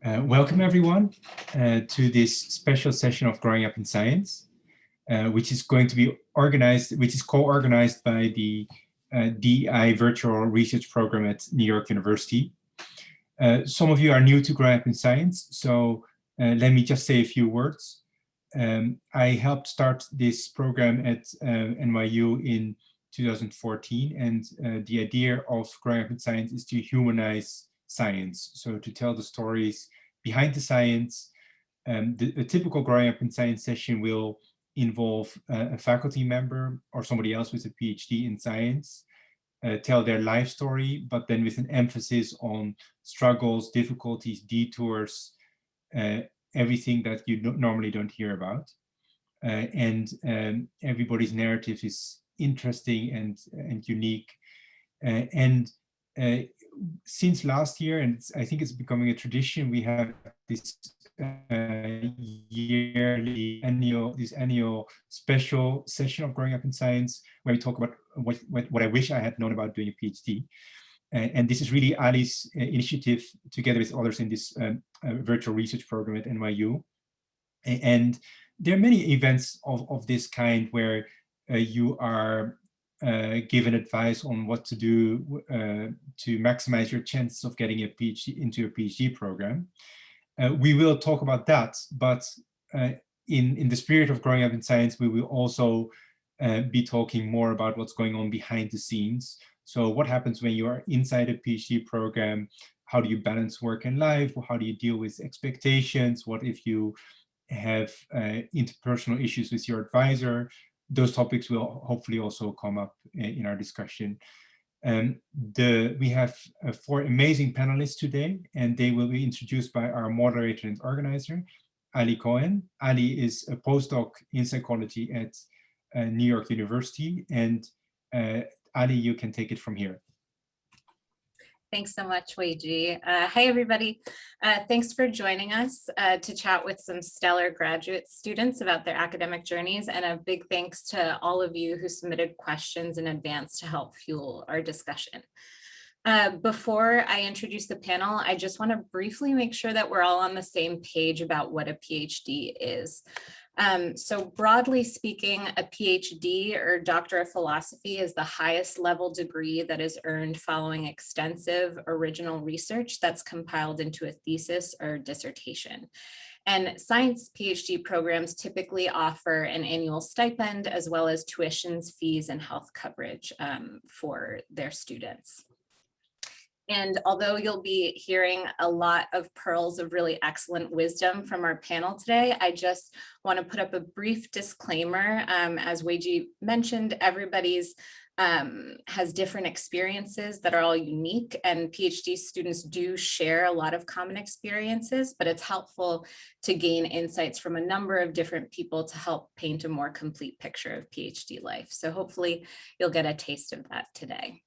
Welcome everyone to this special session of Growing Up in Science, which is going to be organized, which is co-organized by the DEI Virtual Research Program at New York University. Some of you are new to Growing Up in Science, so let me just say a few words. I helped start this program at NYU in 2014, and the idea of Growing Up in Science is to humanize science, so to tell the stories behind the science. A typical Growing Up in Science session will involve a faculty member or somebody else with a PhD in science, tell their life story, but then with an emphasis on struggles, difficulties, detours, everything that you normally don't hear about. Everybody's narrative is interesting and unique. Since last year, and I think it's becoming a tradition, we have this yearly annual special session of Growing Up in Science, where we talk about what I wish I had known about doing a PhD. And this is really Ali's initiative, together with others in this virtual research program at NYU. And there are many events of this kind where you are given advice on what to do to maximize your chances of getting a PhD into a PhD program. We will talk about that, but in the spirit of Growing Up in Science, we will also be talking more about what's going on behind the scenes. So what happens when you are inside a PhD program? How do you balance work and life? How do you deal with expectations? What if you have interpersonal issues with your advisor? Those topics will hopefully also come up in our discussion. We have 4 amazing panelists today, and they will be introduced by our moderator and organizer, Ali Cohen. Ali is a postdoc in psychology at New York University, and Ali, you can take it from here. Thanks so much, Weiji. Hi, everybody. Thanks for joining us to chat with some stellar graduate students about their academic journeys, and a big thanks to all of you who submitted questions in advance to help fuel our discussion. Before I introduce the panel, I just want to briefly make sure that we're all on the same page about what a PhD is. So broadly speaking, a PhD, or Doctor of Philosophy, is the highest level degree that is earned following extensive original research that's compiled into a thesis or dissertation. And science PhD programs typically offer an annual stipend, as well as tuitions, fees, and health coverage for their students. And although you'll be hearing a lot of pearls of really excellent wisdom from our panel today, I just want to put up a brief disclaimer. As Weiji mentioned, everybody's has different experiences that are all unique, and PhD students do share a lot of common experiences, but it's helpful to gain insights from a number of different people to help paint a more complete picture of PhD life. So hopefully you'll get a taste of that today.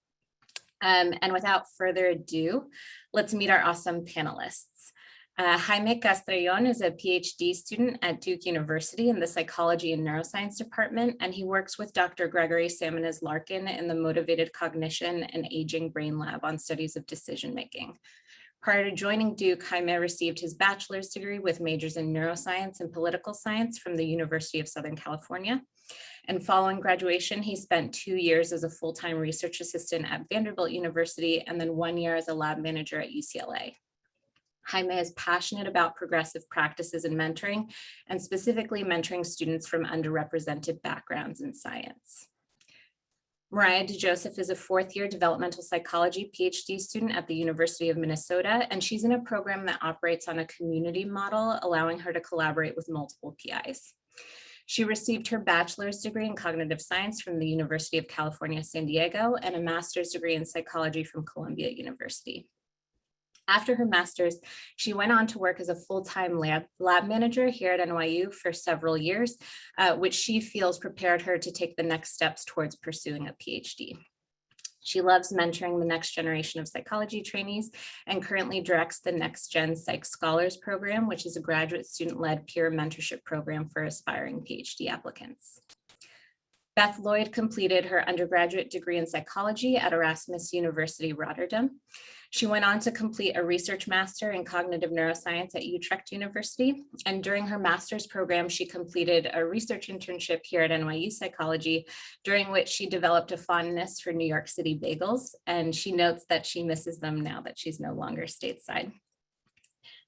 And without further ado, let's meet our awesome panelists. Jaime Castron is a PhD student at Duke University in the Psychology and Neuroscience Department, and he works with Dr. Gregory Samanez Larkin in the Motivated Cognition and Aging Brain Lab on studies of decision-making. Prior to joining Duke, Jaime received his bachelor's degree with majors in neuroscience and political science from the University of Southern California. And following graduation, he spent 2 years as a full-time research assistant at Vanderbilt University, and then 1 year as a lab manager at UCLA. Jaime is passionate about progressive practices in mentoring, and specifically mentoring students from underrepresented backgrounds in science. Mariah De Joseph is a 4th-year developmental psychology PhD student at the University of Minnesota, and she's in a program that operates on a community model, allowing her to collaborate with multiple PIs. She received her bachelor's degree in cognitive science from the University of California, San Diego, and a master's degree in psychology from Columbia University. After her master's, she went on to work as a full-time lab manager here at NYU for several years, which she feels prepared her to take the next steps towards pursuing a PhD. She loves mentoring the next generation of psychology trainees and currently directs the Next Gen Psych Scholars Program, which is a graduate student-led peer mentorship program for aspiring PhD applicants. Beth Lloyd completed her undergraduate degree in psychology at Erasmus University Rotterdam. She went on to complete a research master in cognitive neuroscience at Utrecht University. And during her master's program, she completed a research internship here at NYU Psychology, during which she developed a fondness for New York City bagels. And she notes that she misses them now that she's no longer stateside.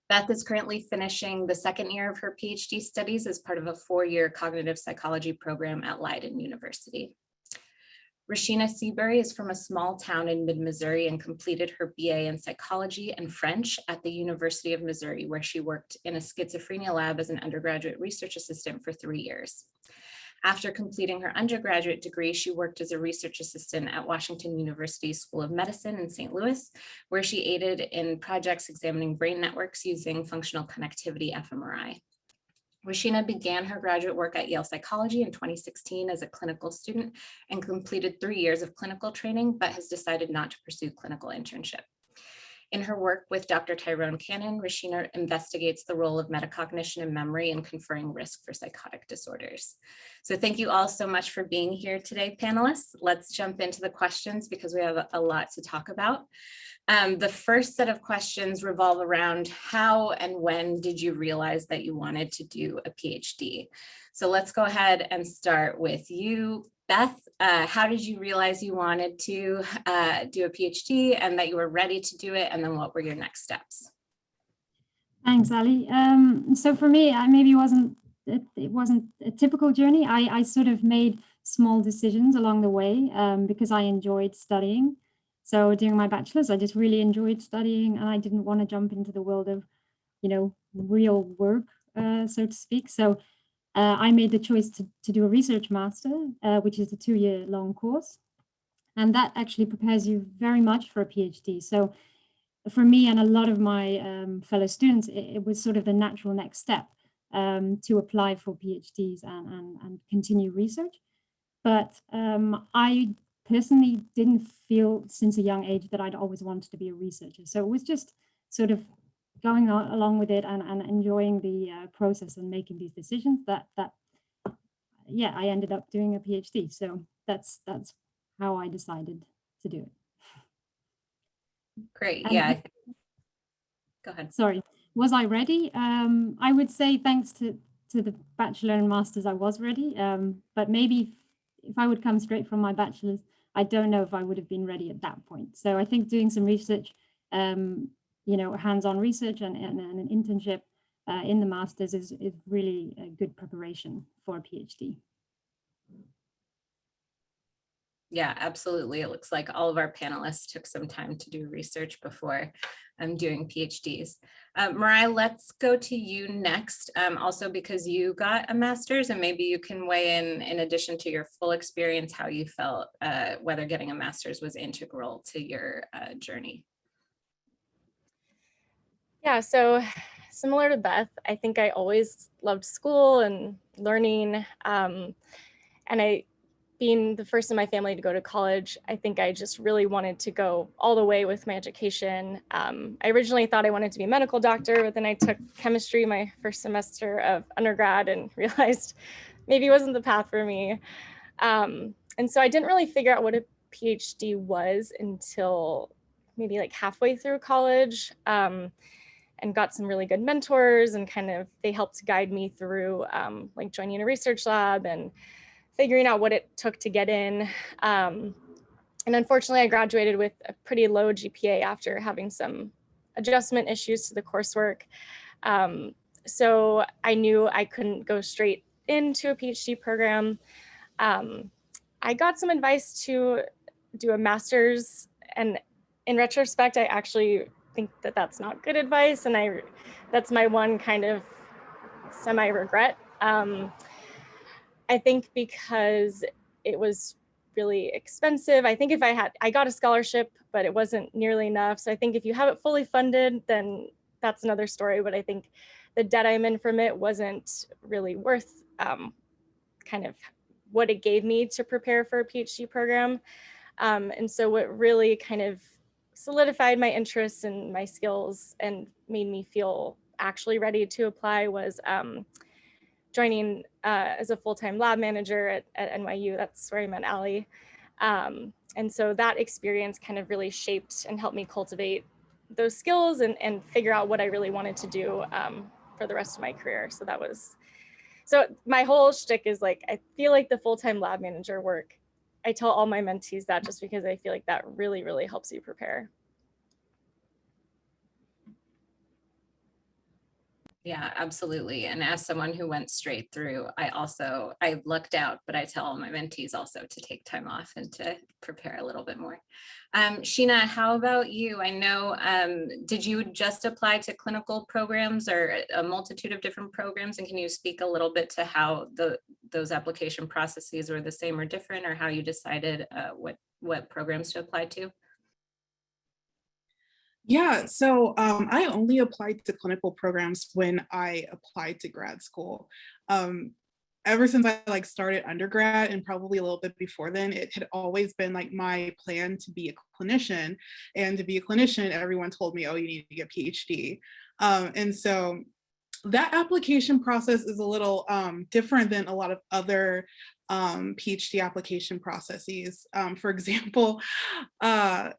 Beth is currently finishing the second year of her PhD studies as part of a 4-year cognitive psychology program at Leiden University. Rashina Seabury is from a small town in mid-Missouri and completed her BA in psychology and French at the University of Missouri, where she worked in a schizophrenia lab as an undergraduate research assistant for 3 years. After completing her undergraduate degree, she worked as a research assistant at Washington University School of Medicine in St. Louis, where she aided in projects examining brain networks using functional connectivity fMRI. Rashina began her graduate work at Yale Psychology in 2016 as a clinical student and completed 3 years of clinical training, but has decided not to pursue clinical internship. In her work with Dr. Tyrone Cannon, Rashina investigates the role of metacognition and memory in conferring risk for psychotic disorders. So thank you all so much for being here today, panelists. Let's jump into the questions because we have a lot to talk about. The first set of questions revolve around how and when did you realize that you wanted to do a PhD? So let's go ahead and start with you, Beth. How did you realize you wanted to do a PhD and that you were ready to do it? And then what were your next steps? Thanks, Ali. So for me, it wasn't a typical journey. I sort of made small decisions along the way because I enjoyed studying. So during my bachelor's, I just really enjoyed studying, and I didn't want to jump into the world of, real work, so to speak. So I made the choice to do a research master, which is a 2-year long course. And that actually prepares you very much for a PhD. So for me and a lot of my fellow students, it was sort of the natural next step to apply for PhDs and continue research. But I personally didn't feel since a young age that I'd always wanted to be a researcher. So it was just sort of going along with it and enjoying the process and making these decisions that I ended up doing a PhD. So that's how I decided to do it. Great. And yeah. Go ahead. Sorry. Was I ready? I would say thanks to the bachelor and master's, I was ready. But maybe if I would come straight from my bachelor's, I don't know if I would have been ready at that point. So I think doing some research, hands-on research and an internship in the master's is really a good preparation for a PhD. Yeah, absolutely. It looks like all of our panelists took some time to do research before doing PhDs. Meriah, let's go to you next, also because you got a master's, and maybe you can weigh in addition to your full experience, how you felt whether getting a master's was integral to your journey. Yeah, so similar to Beth, I think I always loved school and learning, and being the first in my family to go to college, I think I just really wanted to go all the way with my education. I originally thought I wanted to be a medical doctor, but then I took chemistry my first semester of undergrad and realized maybe it wasn't the path for me. And so I didn't really figure out what a PhD was until maybe like halfway through college, and got some really good mentors, and they helped guide me through like joining a research lab and figuring out what it took to get in. And unfortunately, I graduated with a pretty low GPA after having some adjustment issues to the coursework. So I knew I couldn't go straight into a PhD program. I got some advice to do a master's, and in retrospect, I actually think that that's not good advice, and that's my one kind of semi-regret. I think because it was really expensive. I think I got a scholarship, but it wasn't nearly enough. So I think if you have it fully funded, then that's another story. But I think the debt I'm in from it wasn't really worth kind of what it gave me to prepare for a PhD program. And so what really kind of solidified my interests and my skills and made me feel actually ready to apply was joining as a full-time lab manager at NYU. That's where I met Ali. And so that experience kind of really shaped and helped me cultivate those skills and figure out what I really wanted to do for the rest of my career. So my whole shtick is like, I feel like the full-time lab manager work, I tell all my mentees that just because I feel like that really, really helps you prepare. Yeah, absolutely. And as someone who went straight through, I lucked out, but I tell all my mentees also to take time off and to prepare a little bit more. Sheena, how about you? I know, did you just apply to clinical programs or a multitude of different programs? And can you speak a little bit to how those application processes were the same or different, or how you decided what programs to apply to? Yeah, so I only applied to clinical programs when I applied to grad school. Ever since I started undergrad and probably a little bit before then, it had always been like my plan to be a clinician. And to be a clinician, everyone told me, oh, you need to get a PhD. And so that application process is a little different than a lot of other PhD application processes. For example,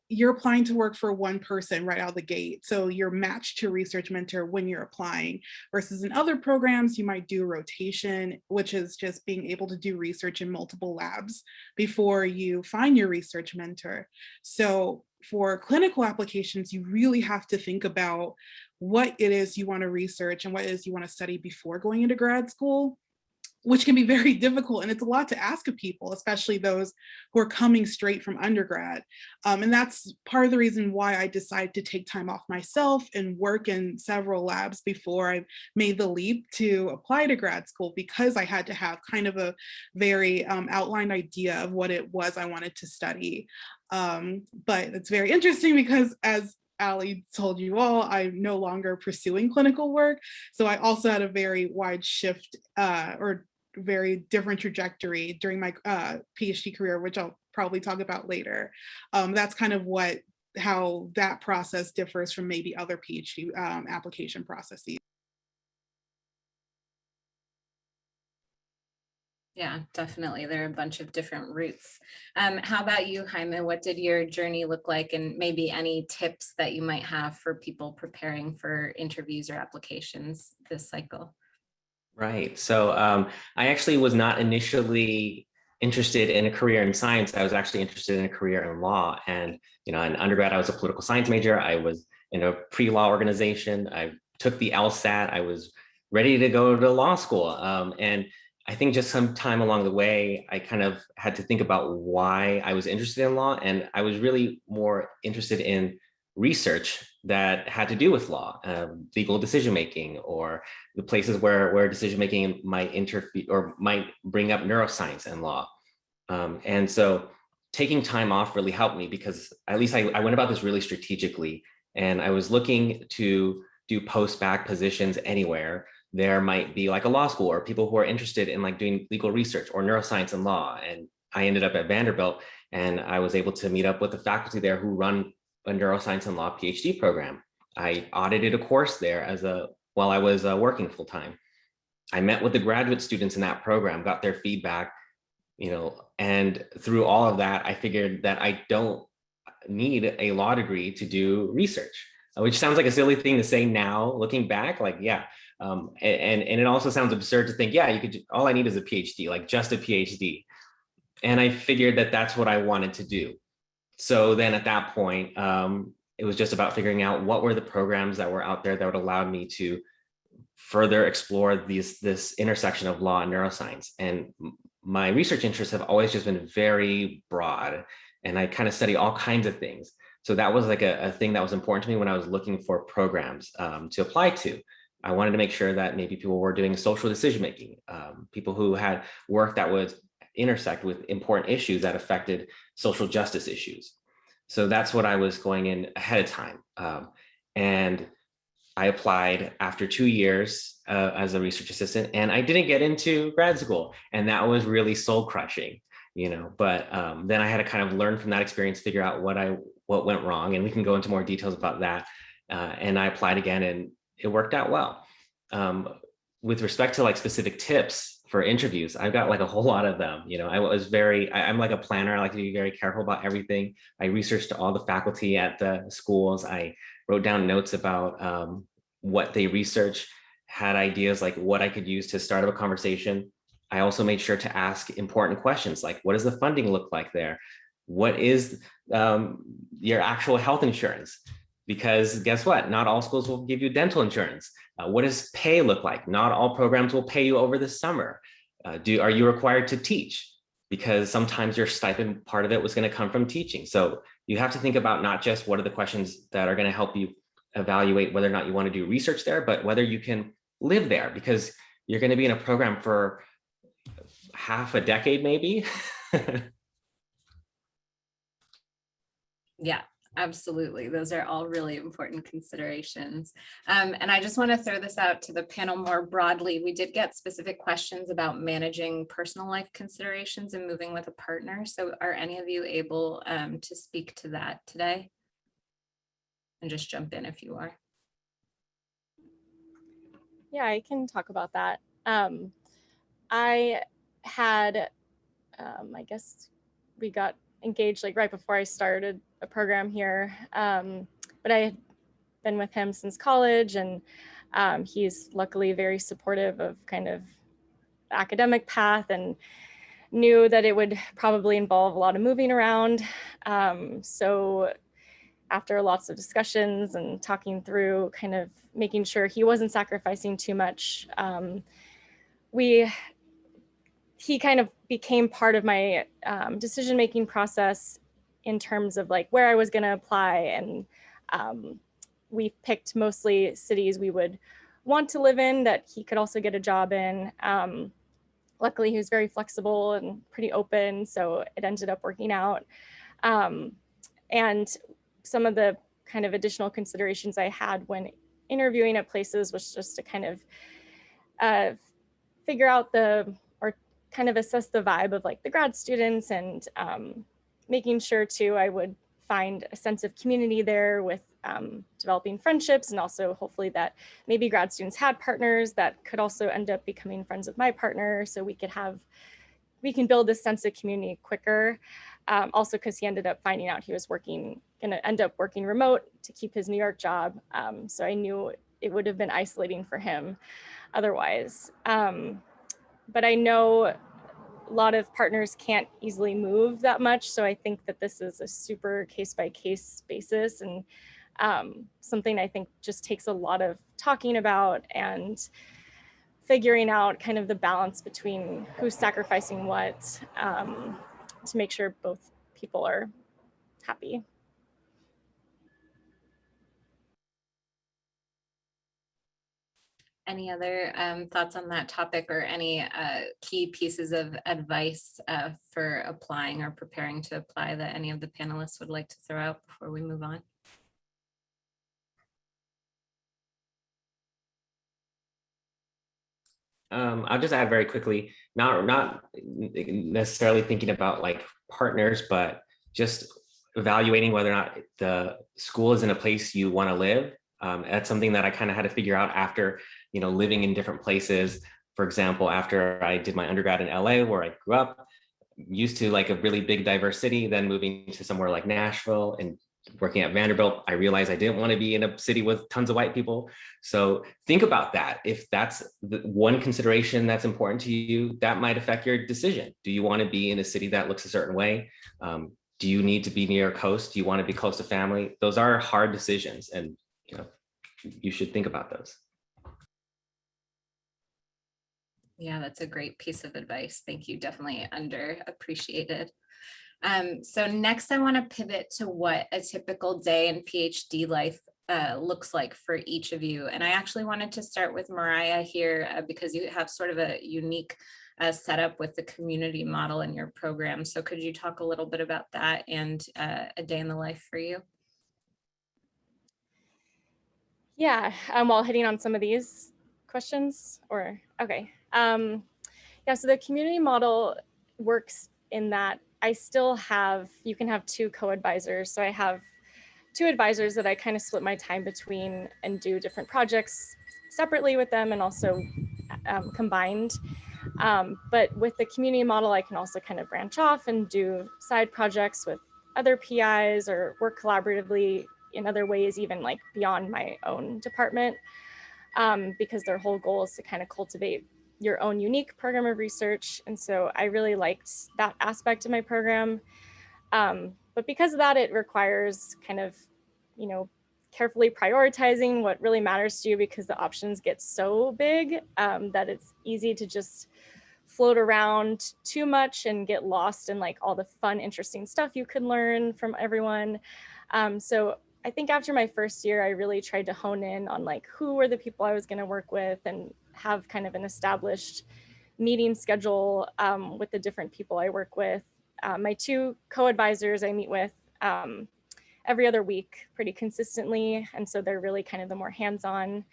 you're applying to work for one person right out of the gate. So you're matched to a research mentor when you're applying, versus in other programs, you might do rotation, which is just being able to do research in multiple labs before you find your research mentor. So for clinical applications, you really have to think about what it is you want to research and what it is you want to study before going into grad school, which can be very difficult. And it's a lot to ask of people, especially those who are coming straight from undergrad. And that's part of the reason why I decided to take time off myself and work in several labs before I made the leap to apply to grad school, because I had to have kind of a very outlined idea of what it was I wanted to study. But it's very interesting because, as Ali told you all, I'm no longer pursuing clinical work. So I also had a very wide shift or very different trajectory during my PhD career, which I'll probably talk about later. That's kind of how that process differs from maybe other PhD application processes. Yeah, definitely. There are a bunch of different routes. How about you, Jaime? What did your journey look like, and maybe any tips that you might have for people preparing for interviews or applications this cycle? Right. So I actually was not initially interested in a career in science. I was actually interested in a career in law. And, in undergrad, I was a political science major. I was in a pre-law organization. I took the LSAT. I was ready to go to law school. And I think just some time along the way, I kind of had to think about why I was interested in law. And I was really more interested in research that had to do with law, legal decision-making, or the places where decision-making might interfere or might bring up neuroscience and law. And so taking time off really helped me, because at least I went about this really strategically, and I was looking to do post-bac positions anywhere. There might be like a law school or people who are interested in like doing legal research or neuroscience and law. And I ended up at Vanderbilt, and I was able to meet up with the faculty there who run a neuroscience and law PhD program. I audited a course there while I was working full time. I met with the graduate students in that program, got their feedback, and through all of that, I figured that I don't need a law degree to do research, which sounds like a silly thing to say now, looking back, like, yeah. And it also sounds absurd to think, yeah, all I need is a PhD, like just a PhD. And I figured that that's what I wanted to do. So then at that point, it was just about figuring out what were the programs that were out there that would allow me to further explore this intersection of law and neuroscience. And my research interests have always just been very broad, and I kind of study all kinds of things. So that was like a thing that was important to me when I was looking for programs to apply to. I wanted to make sure that maybe people were doing social decision-making, people who had work that would intersect with important issues that affected social justice issues. So that's what I was going in ahead of time. And I applied after 2 years as a research assistant, and I didn't get into grad school. And that was really soul crushing, but then I had to kind of learn from that experience, figure out what went wrong. And we can go into more details about that. And I applied again, and it worked out well. With respect to like specific tips for interviews, I've got like a whole lot of them. I'm like a planner. I like to be very careful about everything. I researched all the faculty at the schools. I wrote down notes about what they researched, had ideas like what I could use to start up a conversation. I also made sure to ask important questions like, what does the funding look like there? What is your actual health insurance? Because guess what? Not all schools will give you dental insurance. What does pay look like? Not all programs will pay you over the summer. Are you required to teach? Because sometimes your stipend, part of it was going to come from teaching. So you have to think about not just what are the questions that are going to help you evaluate whether or not you want to do research there, but whether you can live there, because you're going to be in a program for half a decade, maybe. Yeah, absolutely. Those are all really important considerations. And I just want to throw this out to the panel more broadly. We did get specific questions about managing personal life considerations and moving with a partner. So are any of you able to speak to that today? And just jump in if you are. Yeah, I can talk about that. I had, I guess we got engaged like right before I started a program here, but I had been with him since college, and he's luckily very supportive of kind of the academic path and knew that it would probably involve a lot of moving around. So after lots of discussions and talking through kind of making sure he wasn't sacrificing too much, he kind of became part of my decision-making process in terms of like where I was going to apply. And we picked mostly cities we would want to live in that he could also get a job in. Luckily, he was very flexible and pretty open, so it ended up working out. And some of the kind of additional considerations I had when interviewing at places was just to kind of figure out kind of assess the vibe of like the grad students, and making sure too I would find a sense of community there with developing friendships, and also hopefully that maybe grad students had partners that could also end up becoming friends with my partner, so we can build this sense of community quicker. Also because he ended up finding out he was going to end up working remote to keep his New York job. So I knew it would have been isolating for him otherwise. But I know a lot of partners can't easily move that much. So I think that this is a super case-by-case basis, and something I think just takes a lot of talking about and figuring out kind of the balance between who's sacrificing what, to make sure both people are happy. Any other thoughts on that topic, or any key pieces of advice for applying or preparing to apply that any of the panelists would like to throw out before we move on? I'll just add very quickly, not necessarily thinking about like partners, but just evaluating whether or not the school is in a place you want to live. That's something that I kind of had to figure out after, living in different places. For example, after I did my undergrad in LA, where I grew up, used to like a really big diverse city, then moving to somewhere like Nashville and working at Vanderbilt, I realized I didn't want to be in a city with tons of white people. So think about that. If that's the one consideration that's important to you, that might affect your decision. Do you want to be in a city that looks a certain way? Do you need to be near a coast? Do you want to be close to family? Those are hard decisions, and you should think about those. Yeah, that's a great piece of advice. Thank you. Definitely underappreciated. So next I want to pivot to what a typical day in PhD life looks like for each of you. And I actually wanted to start with Meriah here because you have sort of a unique setup with the community model in your program. So could you talk a little bit about that and a day in the life for you? Yeah, while hitting on some of these questions, or okay. Yeah, so the community model works in that you can have two co-advisors. So I have two advisors that I kind of split my time between and do different projects separately with them and also combined. But with the community model, I can also kind of branch off and do side projects with other PIs or work collaboratively in other ways, even like beyond my own department, because their whole goal is to kind of cultivate your own unique program of research. And so I really liked that aspect of my program. But because of that, it requires kind of, you know, carefully prioritizing what really matters to you, because the options get so big that it's easy to just float around too much and get lost in like all the fun, interesting stuff you can learn from everyone. So I think after my first year, I really tried to hone in on like who were the people I was going to work with and have kind of an established meeting schedule with the different people I work with. My two co-advisors I meet with every other week pretty consistently. And so they're really kind of the more hands-on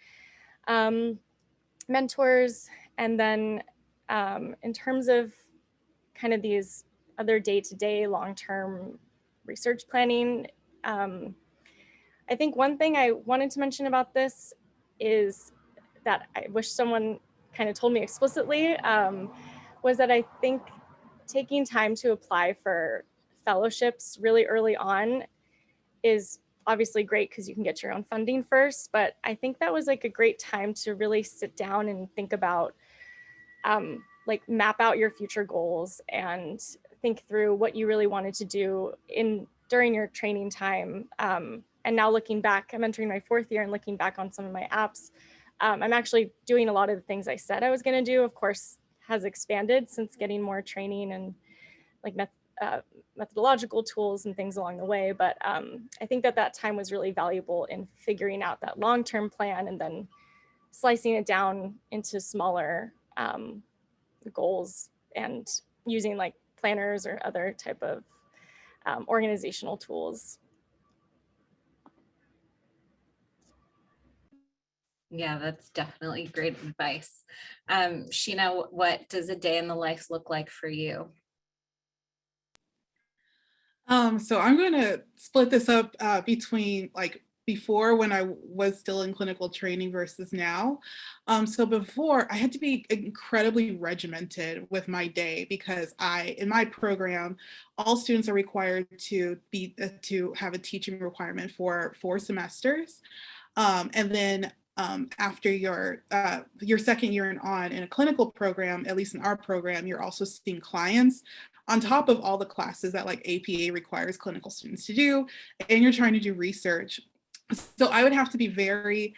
mentors. And then in terms of kind of these other day-to-day long-term research planning, I think one thing I wanted to mention about this is that I wish someone kind of told me explicitly, was that I think taking time to apply for fellowships really early on is obviously great because you can get your own funding first, but I think that was like a great time to really sit down and think about, like map out your future goals and think through what you really wanted to do during your training time. And now looking back, I'm entering my 4th year and looking back on some of my apps, I'm actually doing a lot of the things I said I was going to do. Of course, has expanded since getting more training and like methodological tools and things along the way. But I think that time was really valuable in figuring out that long-term plan and then slicing it down into smaller goals and using like planners or other type of organizational tools. Yeah, that's definitely great advice. Sheena, what does a day in the life look like for you? So I'm going to split this up between like before when I was still in clinical training versus now. So before I had to be incredibly regimented with my day because in my program, all students are required to have a teaching requirement for 4 semesters. And then after your 2nd year and on in a clinical program, at least in our program, you're also seeing clients on top of all the classes that like APA requires clinical students to do, and you're trying to do research. So I would have to be very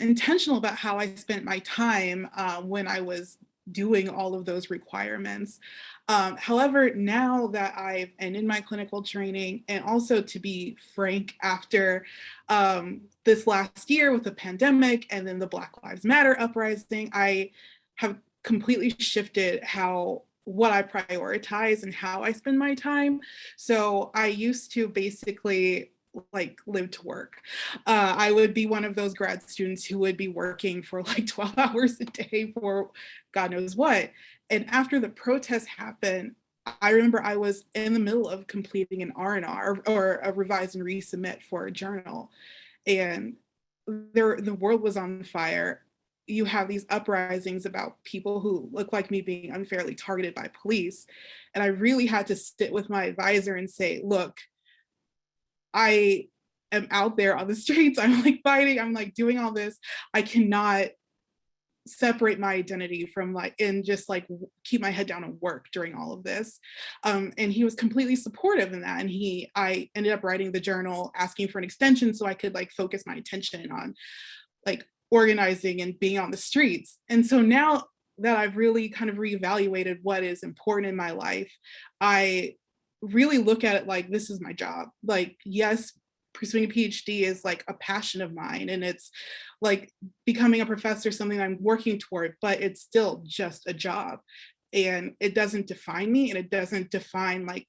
intentional about how I spent my time when I was doing all of those requirements. However, now that I've ended my clinical training, and also to be frank, after this last year with the pandemic and then the Black Lives Matter uprising, I have completely shifted what I prioritize and how I spend my time. So I used to basically like live to work. I would be one of those grad students who would be working for like 12 hours a day for God knows what. And after the protests happened, I remember I was in the middle of completing an R&R or a revise and resubmit for a journal. And the world was on fire. You have these uprisings about people who look like me being unfairly targeted by police. And I really had to sit with my advisor and say, look, I am out there on the streets. I'm like fighting. I'm like doing all this. I cannot separate my identity from like, and just like keep my head down and work during all of this. And he was completely supportive in that. And I ended up writing the journal, asking for an extension so I could like focus my attention on like organizing and being on the streets. And so now that I've really kind of reevaluated what is important in my life, I really look at it like this is my job. Like, yes, pursuing a PhD is like a passion of mine, and it's like becoming a professor, something I'm working toward, but it's still just a job, and it doesn't define me, and it doesn't define like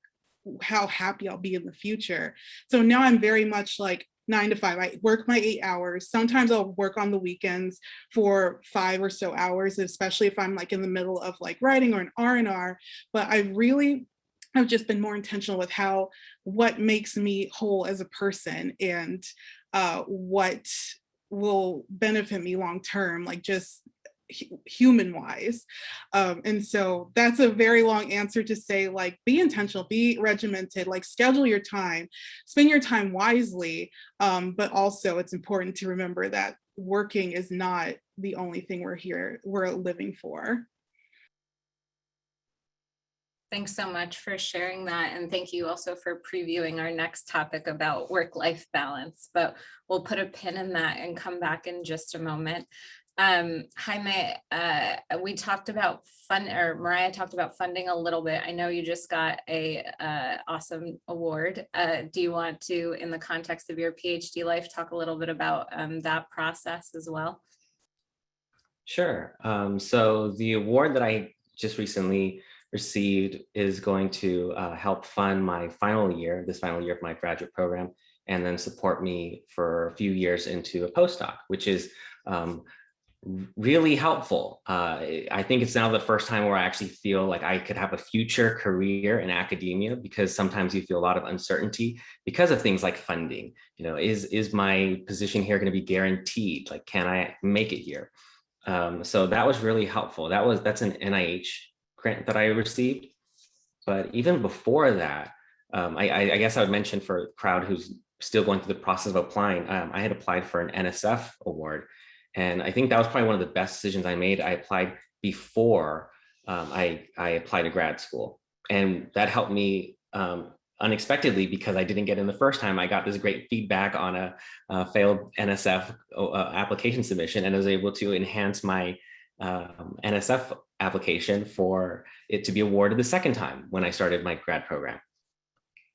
how happy I'll be in the future. So now I'm very much like 9 to 5. I work my 8 hours. Sometimes I'll work on the weekends for 5 or so hours, especially if I'm like in the middle of like writing or an R&R. But I've just been more intentional with what makes me whole as a person, and what will benefit me long term, like just human wise. And so that's a very long answer to say, like, be intentional, be regimented, like schedule your time, spend your time wisely. But also it's important to remember that working is not the only thing we're living for. Thanks so much for sharing that. And thank you also for previewing our next topic about work-life balance, but we'll put a pin in that and come back in just a moment. Jaime, we talked about Meriah talked about funding a little bit. I know you just got a awesome award. Do you want to, in the context of your PhD life, talk a little bit about that process as well? Sure. So the award that I just recently received is going to help fund my final year of my graduate program, and then support me for a few years into a postdoc, which is really helpful. I think it's now the first time where I actually feel like I could have a future career in academia, because sometimes you feel a lot of uncertainty because of things like funding. You know, is my position here going to be guaranteed? Like, can I make it here? So that was really helpful. That's an NIH grant that I received. But even before that, I guess I would mention for a crowd who's still going through the process of applying, I had applied for an NSF award. And I think that was probably one of the best decisions I made. I applied before I applied to grad school. And that helped me unexpectedly, because I didn't get in the first time. I got this great feedback on a failed NSF application submission, and I was able to enhance my NSF application for it to be awarded the second time when I started my grad program.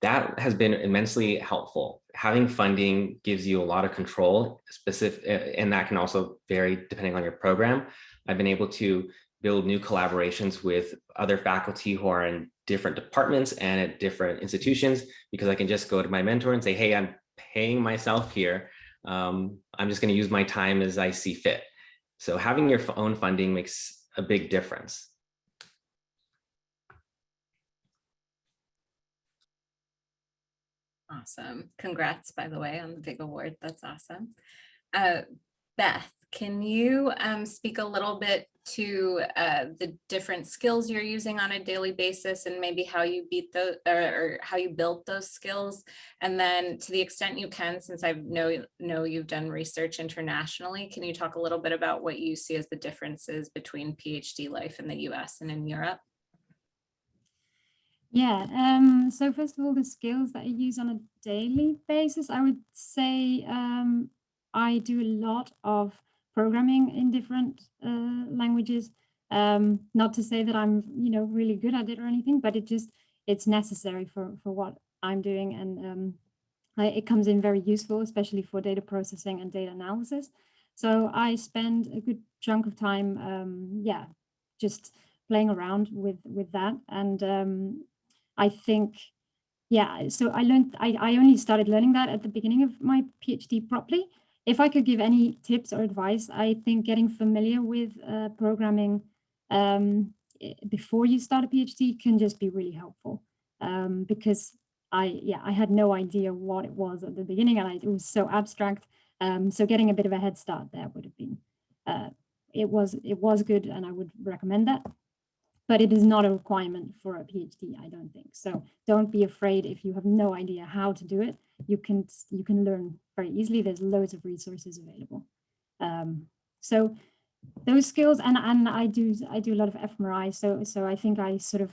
That has been immensely helpful. Having funding gives you a lot of control, and that can also vary depending on your program. I've been able to build new collaborations with other faculty who are in different departments and at different institutions, because I can just go to my mentor and say, hey, I'm paying myself here. I'm just going to use my time as I see fit. So having your own funding makes a big difference. Awesome. Congrats, by the way, on the big award. That's awesome. Beth, can you speak a little bit to the different skills you're using on a daily basis, and maybe how you beat those, or how you built those skills? And then, to the extent you can, since I know you've done research internationally, can you talk a little bit about what you see as the differences between PhD life in the US and in Europe? Yeah, so first of all, the skills that I use on a daily basis, I would say I do a lot of programming in different languages. Not to say that I'm, really good at it or anything, but it's necessary for what I'm doing, and it comes in very useful, especially for data processing and data analysis. So I spend a good chunk of time, just playing around with that, and I think, so I only started learning that at the beginning of my PhD properly. If I could give any tips or advice, I think getting familiar with programming before you start a PhD can just be really helpful, because I had no idea what it was at the beginning, and it was so abstract. So getting a bit of a head start there would have been, it was good, and I would recommend that. But it is not a requirement for a PhD, I don't think. So don't be afraid if you have no idea how to do it. You can learn very easily. There's loads of resources available. So those skills, and I do a lot of fMRI. So I think I sort of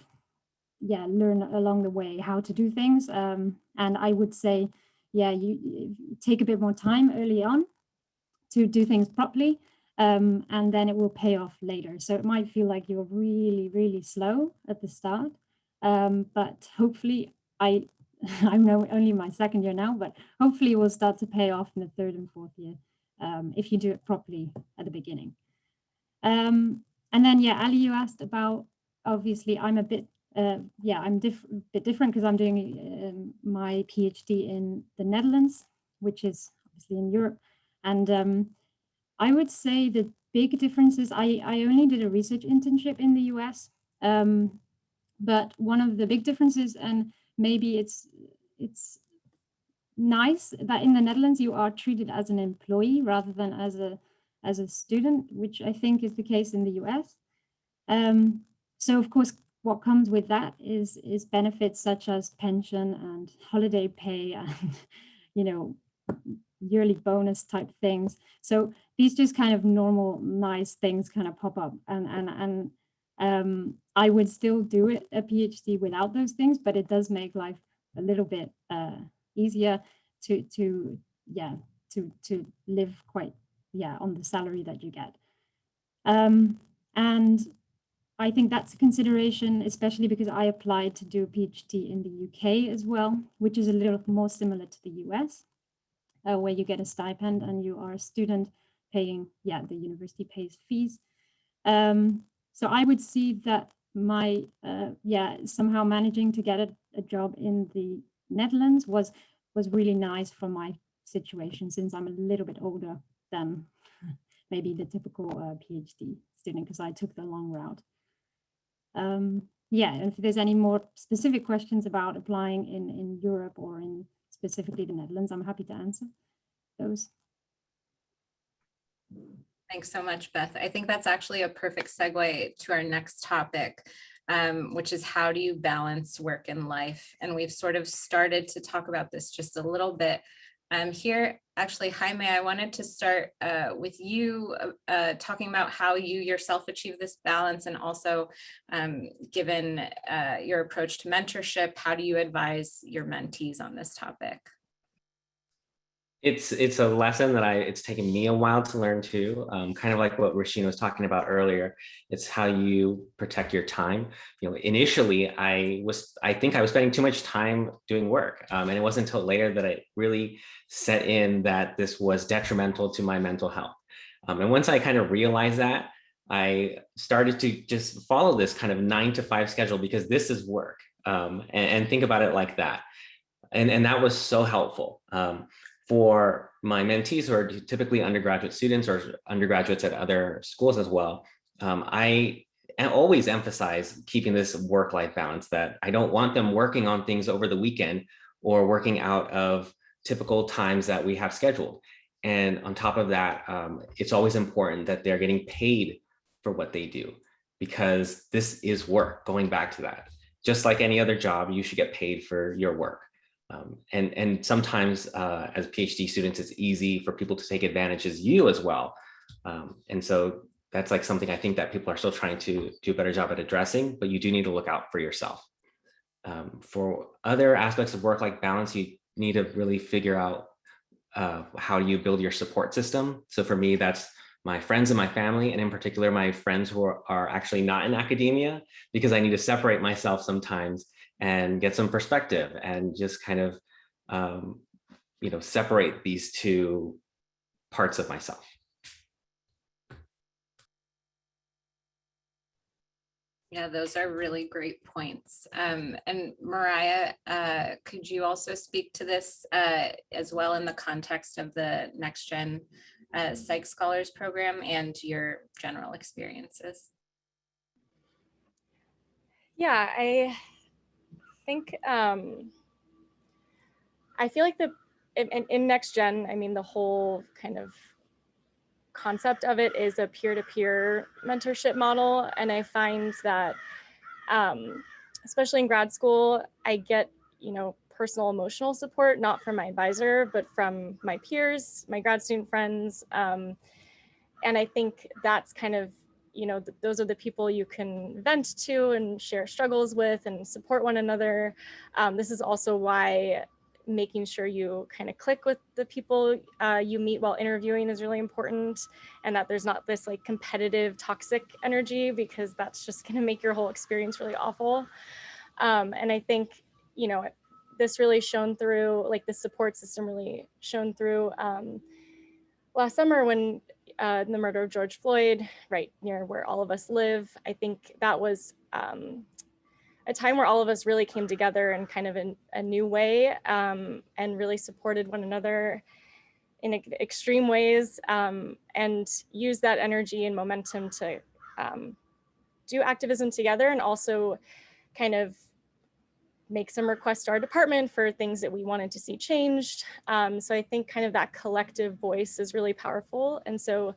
learn along the way how to do things. And I would say, you take a bit more time early on to do things properly. And then it will pay off later. So it might feel like you're really, really slow at the start, but hopefully I'm only my second year now, but hopefully it will start to pay off in the third and fourth year if you do it properly at the beginning. And then, Ali, you asked about, obviously I'm a bit, I'm bit different because I'm doing my PhD in the Netherlands, which is obviously in Europe. And I would say the big difference is I only did a research internship in the US, but one of the big differences, and maybe it's nice that in the Netherlands you are treated as an employee rather than as a as a student, which I think is the case in the US. So of course, what comes with that is benefits such as pension and holiday pay and, you know, yearly bonus type things. So these just kind of normal, nice things kind of pop up. And I would still do a PhD without those things, but it does make life a little bit easier to live quite, on the salary that you get. And I think that's a consideration, especially because I applied to do a PhD in the UK as well, which is a little more similar to the US, where you get a stipend and you are a student paying, the university pays fees. So I would see that my, somehow managing to get a job in the Netherlands was really nice for my situation, since I'm a little bit older than maybe the typical PhD student, because I took the long route. And if there's any more specific questions about applying in Europe or in specifically the Netherlands, I'm happy to answer those. Thanks so much, Beth. I think that's actually a perfect segue to our next topic, which is how do you balance work and life? And we've sort of started to talk about this just a little bit here. Actually, Jaime, I wanted to start with you talking about how you yourself achieve this balance, and also given your approach to mentorship, how do you advise your mentees on this topic? It's a lesson that it's taken me a while to learn too. Kind of like what Rashina was talking about earlier. It's how you protect your time. Initially I think I was spending too much time doing work, and it wasn't until later that I really set in that this was detrimental to my mental health. And once I kind of realized that, I started to just follow this kind of 9-to-5 schedule, because this is work, and think about it like that. And that was so helpful. For my mentees, who are typically undergraduate students or undergraduates at other schools as well, I always emphasize keeping this work-life balance, that I don't want them working on things over the weekend or working out of typical times that we have scheduled. And on top of that, it's always important that they're getting paid for what they do, because this is work. Going back to that, just like any other job, you should get paid for your work. And sometimes as PhD students, it's easy for people to take advantage of you as well. And so that's like something I think that people are still trying to do a better job at addressing, but you do need to look out for yourself. For other aspects of work-life balance, you need to really figure out how you build your support system. So for me, that's my friends and my family, and in particular, my friends who are actually not in academia, because I need to separate myself sometimes and get some perspective and just kind of, separate these two parts of myself. Yeah, those are really great points. And Meriah, could you also speak to this as well in the context of the Next Gen Psych Scholars Program and your general experiences? Yeah, I think I feel like in Next Gen, I mean, the whole kind of concept of it is a peer-to-peer mentorship model. And I find that, especially in grad school, I get, personal emotional support, not from my advisor, but from my peers, my grad student friends. And I think that's kind of, those are the people you can vent to and share struggles with and support one another. This is also why making sure you kind of click with the people you meet while interviewing is really important, and that there's not this like competitive toxic energy, because that's just going to make your whole experience really awful. And I think, this really shone through, like the support system really shone through last summer when the murder of George Floyd, right near where all of us live. I think that was a time where all of us really came together in kind of a new way, and really supported one another in extreme ways, and used that energy and momentum to do activism together, and also kind of make some requests to our department for things that we wanted to see changed. So I think kind of that collective voice is really powerful. And so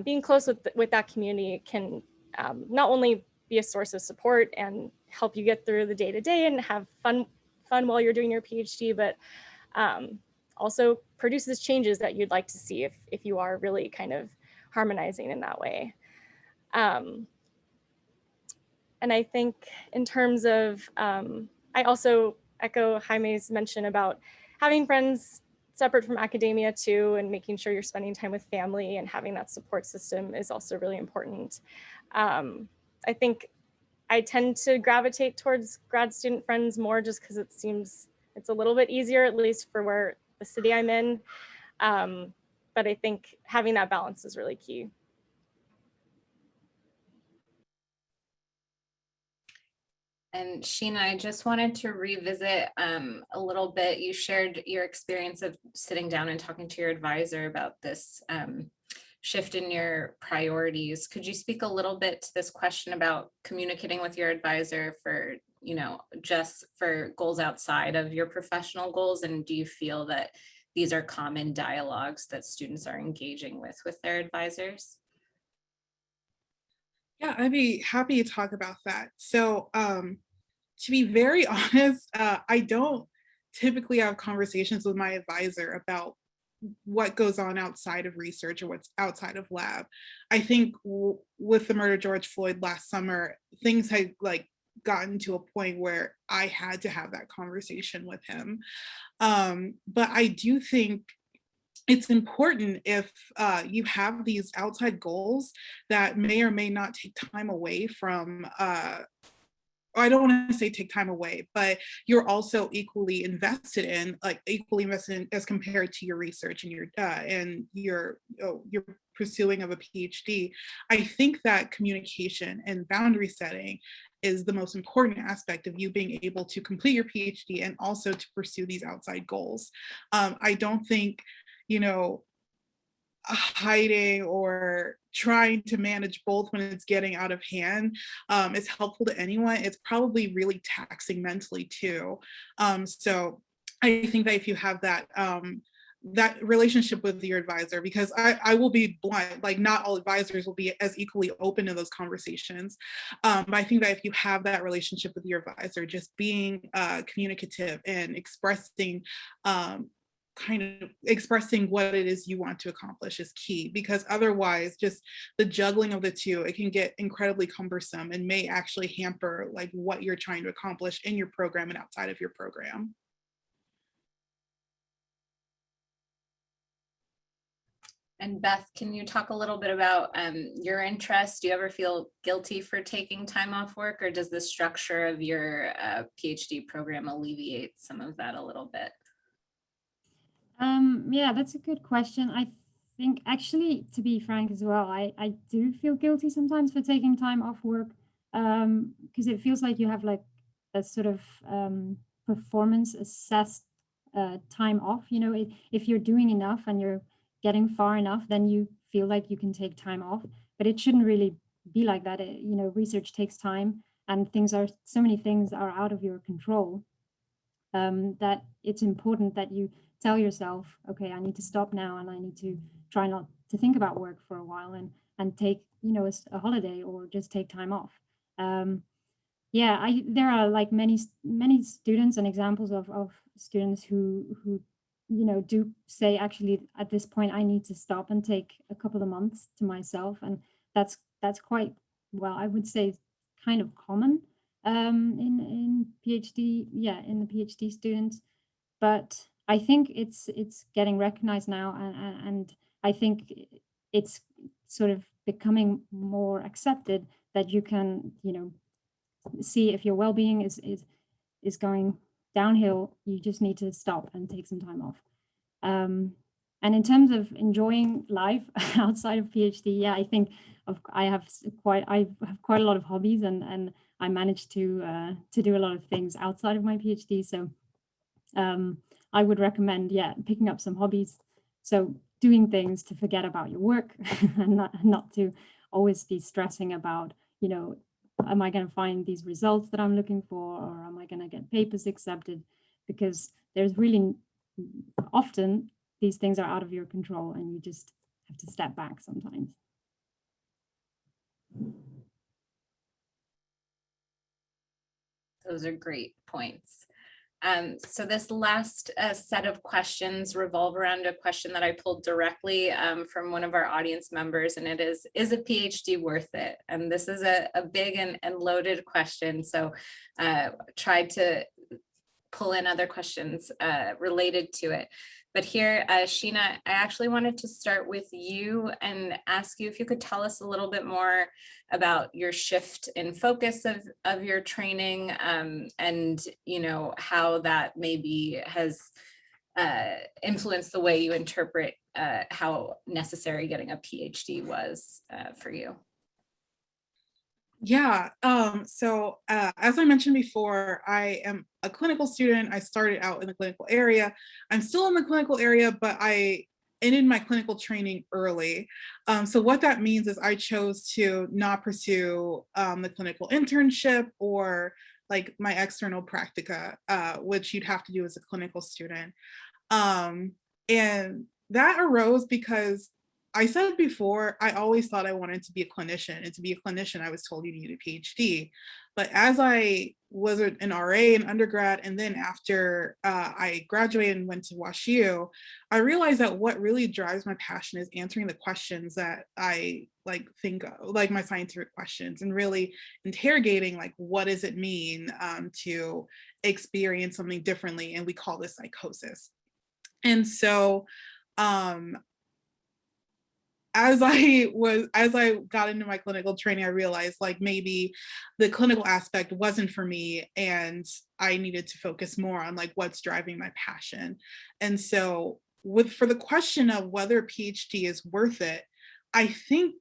being close with that community can not only be a source of support and help you get through the day-to-day and have fun while you're doing your PhD, but also produces changes that you'd like to see if you are really kind of harmonizing in that way. And I think in terms of, I also echo Jaime's mention about having friends separate from academia too, and making sure you're spending time with family and having that support system is also really important. I think I tend to gravitate towards grad student friends more just because it seems it's a little bit easier, at least for where the city I'm in. But I think having that balance is really key. And Sheena, I just wanted to revisit a little bit. You shared your experience of sitting down and talking to your advisor about this shift in your priorities. Could you speak a little bit to this question about communicating with your advisor for, just for goals outside of your professional goals? And do you feel that these are common dialogues that students are engaging with their advisors? Yeah, I'd be happy to talk about that. So to be very honest, I don't typically have conversations with my advisor about what goes on outside of research or what's outside of lab. I think with the murder of George Floyd last summer, things had gotten to a point where I had to have that conversation with him. But I do think it's important if you have these outside goals that may or may not take time away from, I don't want to say take time away, but you're also equally invested in, as compared to your research and your pursuing of a PhD. I think that communication and boundary setting is the most important aspect of you being able to complete your PhD and also to pursue these outside goals. I don't think, hiding or trying to manage both when it's getting out of hand is helpful to anyone. It's probably really taxing mentally too. So I think that if you have that that relationship with your advisor, because I will be blunt, not all advisors will be as equally open to those conversations. But I think that if you have that relationship with your advisor, just being communicative and expressing what it is you want to accomplish is key, because otherwise just the juggling of the two, it can get incredibly cumbersome and may actually hamper what you're trying to accomplish in your program and outside of your program. And Beth, can you talk a little bit about your interest? Do you ever feel guilty for taking time off work, or does the structure of your PhD program alleviate some of that a little bit? Yeah, that's a good question. I think actually, to be frank as well, I do feel guilty sometimes for taking time off work, because it feels like you have a sort of performance assessed time off. If you're doing enough and you're getting far enough, then you feel like you can take time off. But it shouldn't really be like that. Research takes time, and so many things are out of your control, that it's important that you tell yourself, okay, I need to stop now and I need to try not to think about work for a while and take, a holiday or just take time off. There are many students and examples of students who do say, actually, at this point, I need to stop and take a couple of months to myself. And that's quite, well, I would say kind of common in PhD, in the PhD students. But I think it's getting recognized now, and I think it's sort of becoming more accepted that you can, see if your well-being is going downhill. You just need to stop and take some time off. And in terms of enjoying life outside of PhD, I think I have quite a lot of hobbies, and I managed to do a lot of things outside of my PhD. So I would recommend, picking up some hobbies. So doing things to forget about your work and not to always be stressing about, am I going to find these results that I'm looking for, or am I going to get papers accepted? Because there's really often these things are out of your control and you just have to step back sometimes. Those are great points. So this last set of questions revolve around a question that I pulled directly from one of our audience members, and it is a PhD worth it? And this is a big and loaded question. So tried to pull in other questions related to it. But here, Sheena, I actually wanted to start with you and ask you if you could tell us a little bit more about your shift in focus of your training, and how that maybe has influenced the way you interpret how necessary getting a PhD was for you. Yeah, so as I mentioned before, I am a clinical student. I started out in the clinical area. I'm still in the clinical area, but I ended my clinical training early. So what that means is I chose to not pursue the clinical internship or like my external practica, which you'd have to do as a clinical student. And that arose because I said before, I always thought I wanted to be a clinician, and to be a clinician, I was told you needed a PhD. But as I was an RA in undergrad, and then after I graduated and went to WashU, I realized that what really drives my passion is answering the questions that I think of, like my scientific questions, and really interrogating like, what does it mean to experience something differently? And we call this psychosis. And so, as I got into my clinical training, I realized like maybe the clinical aspect wasn't for me, and I needed to focus more on like what's driving my passion. And so for the question of whether a PhD is worth it, I think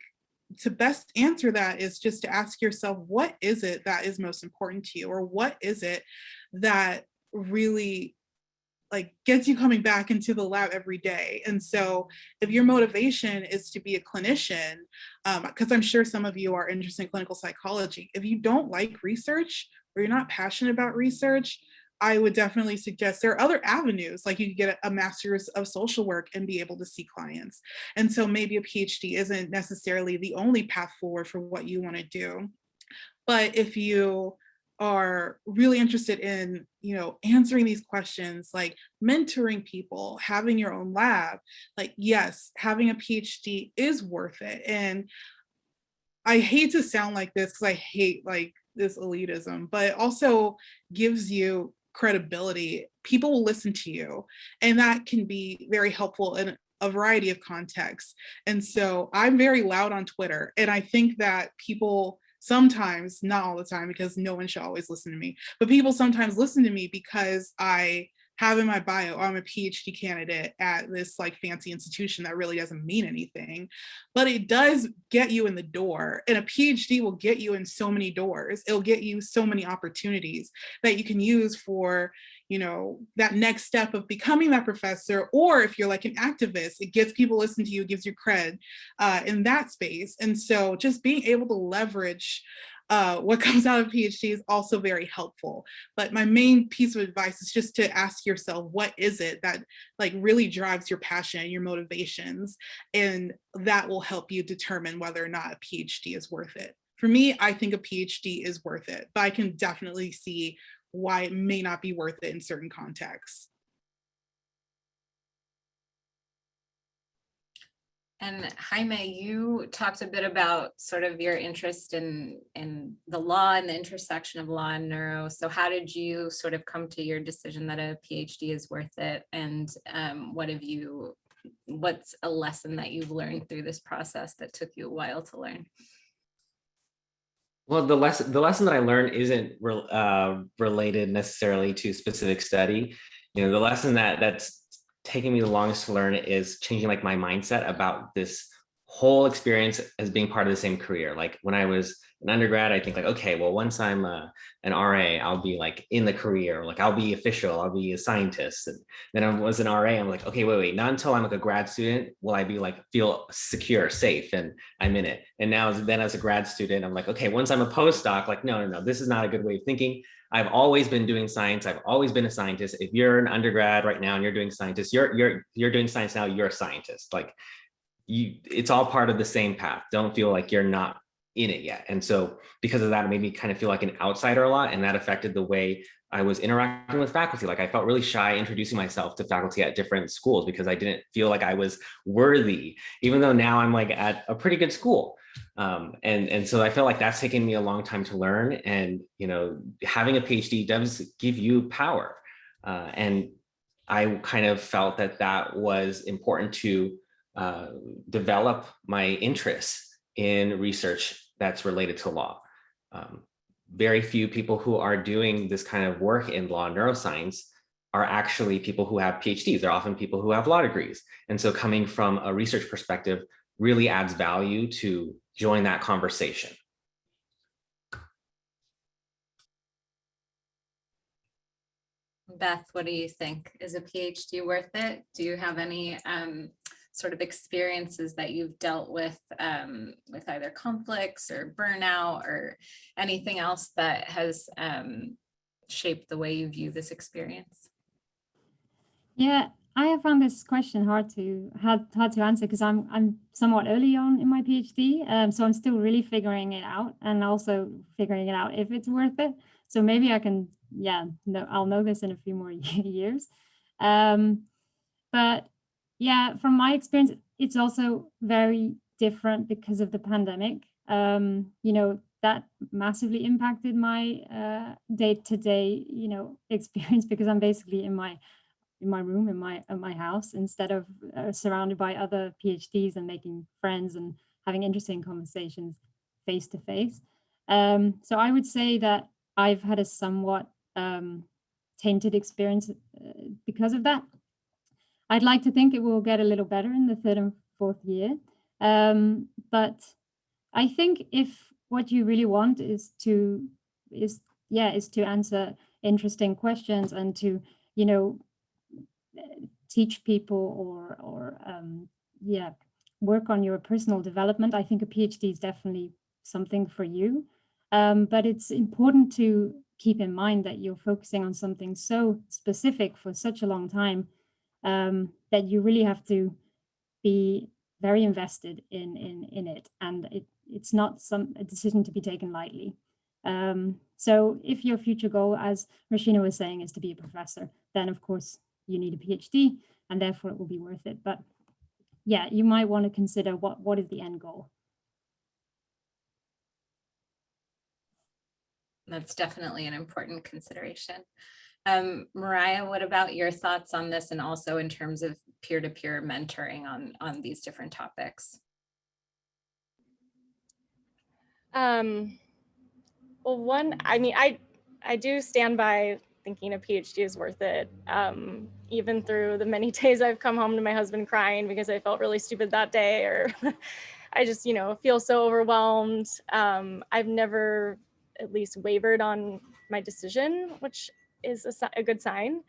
to best answer that is just to ask yourself, what is it that is most important to you? Or what is it that really like gets you coming back into the lab every day? And so if your motivation is to be a clinician, because I'm sure some of you are interested in clinical psychology, if you don't like research or you're not passionate about research, I would definitely suggest there are other avenues, like you could get a master's of social work and be able to see clients. And so maybe a PhD isn't necessarily the only path forward for what you want to do. But if you are really interested in, answering these questions, like mentoring people, having your own lab, like, yes, having a PhD is worth it. And I hate to sound like this because I hate like this elitism, but it also gives you credibility. People will listen to you, and that can be very helpful in a variety of contexts. And so I'm very loud on Twitter, and I think that people sometimes, not all the time, because no one should always listen to me, but people sometimes listen to me because I have in my bio, I'm a PhD candidate at this like fancy institution that really doesn't mean anything, but it does get you in the door. And a PhD will get you in so many doors. It'll get you so many opportunities that you can use for, that next step of becoming that professor. Or if you're like an activist, it gets people listening to you, gives you cred in that space. And so just being able to leverage what comes out of PhD is also very helpful. But my main piece of advice is just to ask yourself, what is it that like really drives your passion and your motivations? And that will help you determine whether or not a PhD is worth it. For me, I think a PhD is worth it, but I can definitely see why it may not be worth it in certain contexts. And Jaime, you talked a bit about sort of your interest in the law and the intersection of law and neuro. So how did you sort of come to your decision that a PhD is worth it? And what's a lesson that you've learned through this process that took you a while to learn? Well, the lesson that I learned isn't related necessarily to specific study. The lesson that's taking me the longest to learn is changing like my mindset about this whole experience as being part of the same career. Like when I was an undergrad, I think like, okay, well, once I'm an RA, I'll be like in the career, like I'll be official, I'll be a scientist. And then I was an RA, I'm like, okay, wait, not until I'm like a grad student will I be like, feel secure, safe, and I'm in it. And now then as a grad student, I'm like, okay, once I'm a postdoc, like, no, this is not a good way of thinking. I've always been doing science. I've always been a scientist. If you're an undergrad right now and you're doing scientist, you're doing science now, you're a scientist. Like it's all part of the same path. Don't feel like you're not in it yet. And so because of that, it made me kind of feel like an outsider a lot. And that affected the way I was interacting with faculty. Like I felt really shy introducing myself to faculty at different schools because I didn't feel like I was worthy, even though now I'm like at a pretty good school. And so I feel like that's taken me a long time to learn. And, you know, having a PhD does give you power. And I kind of felt that that was important to develop my interest in research that's related to law. Very few people who are doing this kind of work in law and neuroscience are actually people who have PhDs. They're often people who have law degrees. And so coming from a research perspective really adds value to join that conversation. Beth, what do you think? Is a PhD worth it? Do you have any sort of experiences that you've dealt with either conflicts or burnout or anything else that has shaped the way you view this experience? Yeah, I have found this question hard to answer because I'm somewhat early on in my PhD, so I'm still really figuring it out and also figuring it out if it's worth it. So maybe I can, I'll know this in a few more years. But yeah, from my experience, it's also very different because of the pandemic. You know, that massively impacted my day-to-day, experience because I'm basically in my room, in my house, instead of surrounded by other PhDs and making friends and having interesting conversations face to face. So I would say that I've had a somewhat tainted experience because of that. I'd like to think it will get a little better in the third and fourth year. But I think if what you really want is to answer interesting questions and to, teach people or work on your personal development, I think a PhD is definitely something for you. But it's important to keep in mind that you're focusing on something so specific for such a long time that you really have to be very invested in it, and it's not a decision to be taken lightly. So if your future goal, as Rashina was saying, is to be a professor, then of course you need a PhD, and therefore it will be worth it. But yeah, you might want to consider what is the end goal. That's definitely an important consideration. Meriah, what about your thoughts on this, and also in terms of peer-to-peer mentoring on these different topics? Well, I do stand by thinking a PhD is worth it. Even through the many days I've come home to my husband crying because I felt really stupid that day, or I just, feel so overwhelmed. I've never at least wavered on my decision, which is a good sign.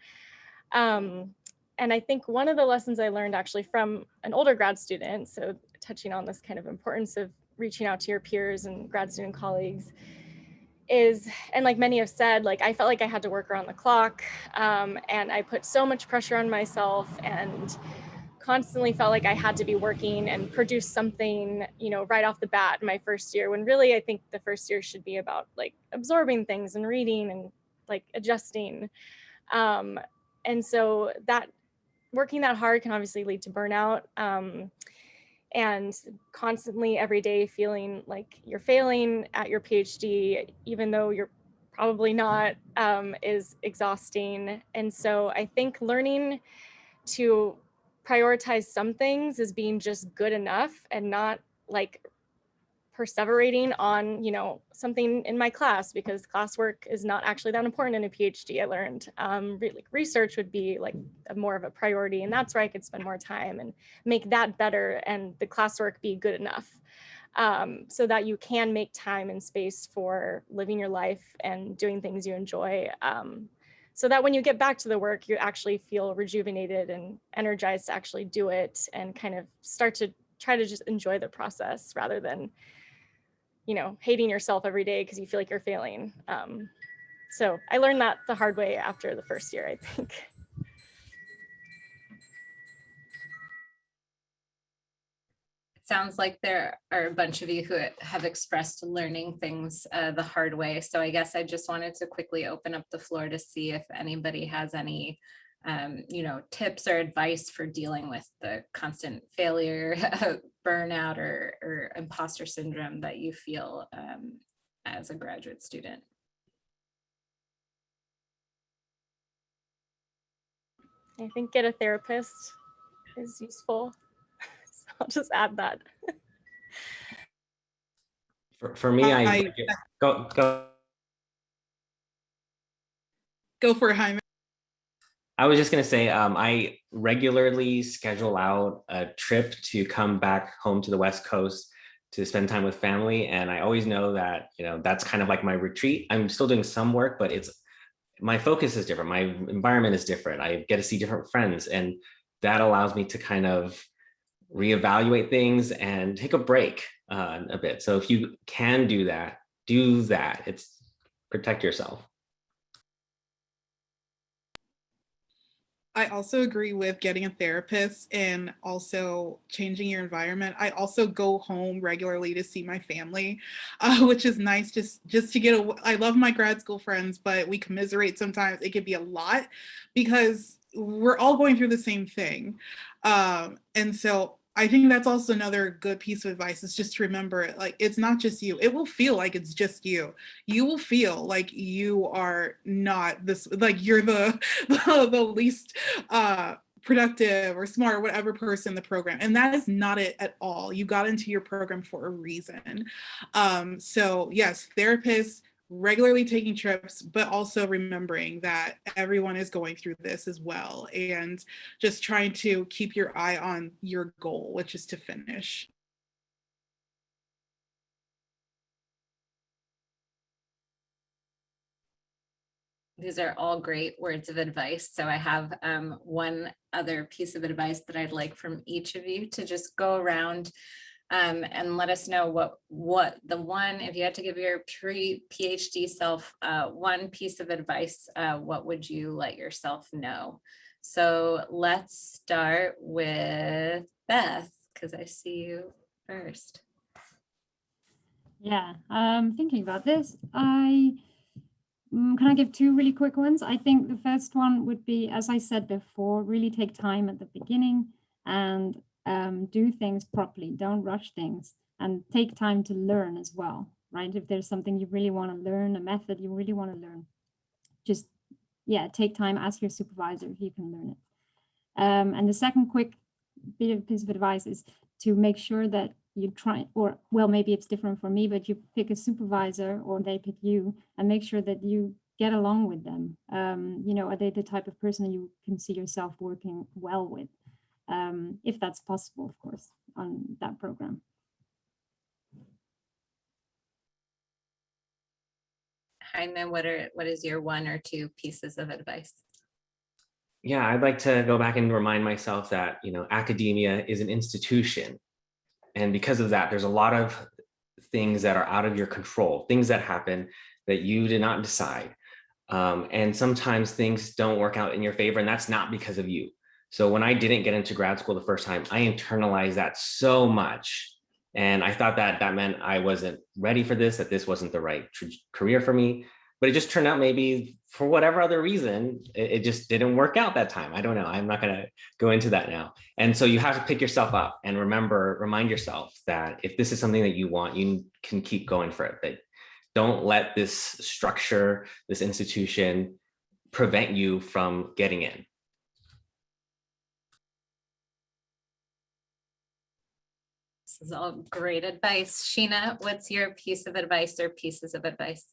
And I think one of the lessons I learned actually from an older grad student, so touching on this kind of importance of reaching out to your peers and grad student colleagues, is, and like many have said, like I felt like I had to work around the clock, and I put so much pressure on myself and constantly felt like I had to be working and produce something, right off the bat in my first year, when really I think the first year should be about like absorbing things and reading and like adjusting. And so that working that hard can obviously lead to burnout, and constantly every day feeling like you're failing at your PhD, even though you're probably not, is exhausting. And so I think learning to prioritize some things as being just good enough and not like perseverating on, something in my class, because classwork is not actually that important in a PhD. I learned research would be like more of a priority, and that's where I could spend more time and make that better, and the classwork be good enough, so that you can make time and space for living your life and doing things you enjoy, so that when you get back to the work, you actually feel rejuvenated and energized to actually do it, and kind of start to try to just enjoy the process rather than hating yourself every day because you feel like you're failing. So I learned that the hard way after the first year, I think. It sounds like there are a bunch of you who have expressed learning things the hard way. So I guess I just wanted to quickly open up the floor to see if anybody has any tips or advice for dealing with the constant failure, burnout, or imposter syndrome that you feel as a graduate student. I think get a therapist is useful. So I'll just add that. For me, I go for it, Jaime. I was just going to say, I regularly schedule out a trip to come back home to the West Coast to spend time with family. And I always know that, that's kind of like my retreat. I'm still doing some work, but my focus is different. My environment is different. I get to see different friends, and that allows me to kind of reevaluate things and take a break a bit. So if you can do that, do that. It's protect yourself. I also agree with getting a therapist and also changing your environment. I also go home regularly to see my family, which is nice just to get I love my grad school friends, but we commiserate sometimes. It can be a lot because we're all going through the same thing. And so I think that's also another good piece of advice, is just to remember, like, it's not just you. It will feel like it's just you. You will feel like you are not this, like you're the least productive or smart or whatever person in the program. And that is not it at all. You got into your program for a reason. So yes, therapists, regularly taking trips, but also remembering that everyone is going through this as well, and just trying to keep your eye on your goal, which is to finish. These are all great words of advice. So I have one other piece of advice that I'd like from each of you to just go around and let us know what the one, if you had to give your pre-PhD self one piece of advice, what would you let yourself know? So let's start with Beth, because I see you first. Yeah, thinking about this, can I give two really quick ones? I think the first one would be, as I said before, really take time at the beginning and do things properly. Don't rush things, and take time to learn as well, right? If there's something you really want to learn, a method you really want to learn, just, yeah, take time, ask your supervisor if you can learn it. And the second quick piece of advice is to make sure that you try, or, well, maybe it's different for me, but you pick a supervisor or they pick you, and make sure that you get along with them. Are they the type of person you can see yourself working well with? If that's possible, of course, on that program. Jaime, what is your one or two pieces of advice? Yeah, I'd like to go back and remind myself that, academia is an institution. And because of that, there's a lot of things that are out of your control, things that happen that you did not decide. And sometimes things don't work out in your favor, and that's not because of you. So when I didn't get into grad school the first time, I internalized that so much. And I thought that meant I wasn't ready for this, that this wasn't the right career for me. But it just turned out, maybe for whatever other reason, it just didn't work out that time. I don't know. I'm not going to go into that now. And so you have to pick yourself up and remind yourself that if this is something that you want, you can keep going for it. But don't let this structure, this institution, prevent you from getting in. This is all great advice. Sheena, what's your piece of advice or pieces of advice?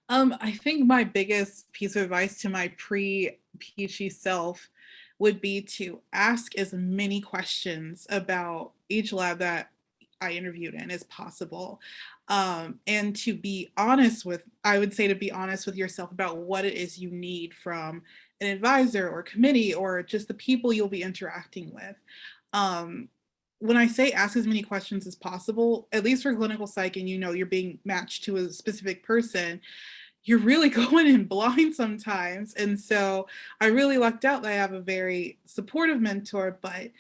I think my biggest piece of advice to my pre-PhD self would be to ask as many questions about each lab that I interviewed in as possible. And to be honest with, I would say to be honest with yourself about what it is you need from an advisor or committee or just the people you'll be interacting with. When I say ask as many questions as possible, at least for clinical psych, and you're being matched to a specific person, you're really going in blind sometimes. And so I really lucked out that I have a very supportive mentor, but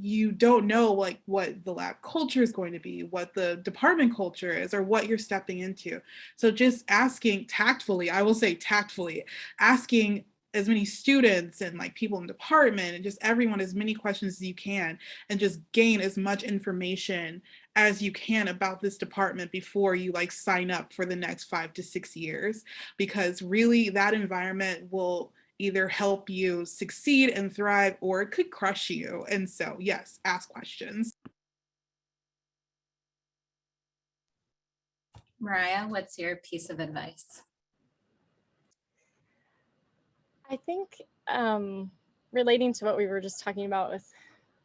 you don't know like what the lab culture is going to be, what the department culture is, or what you're stepping into. So just asking tactfully, I will say tactfully, asking as many students and like people in the department and just everyone as many questions as you can, and just gain as much information as you can about this department before you like sign up for the next 5 to 6 years, because really that environment will either help you succeed and thrive, or it could crush you. And so yes, ask questions. Meriah, what's your piece of advice? I think relating to what we were just talking about with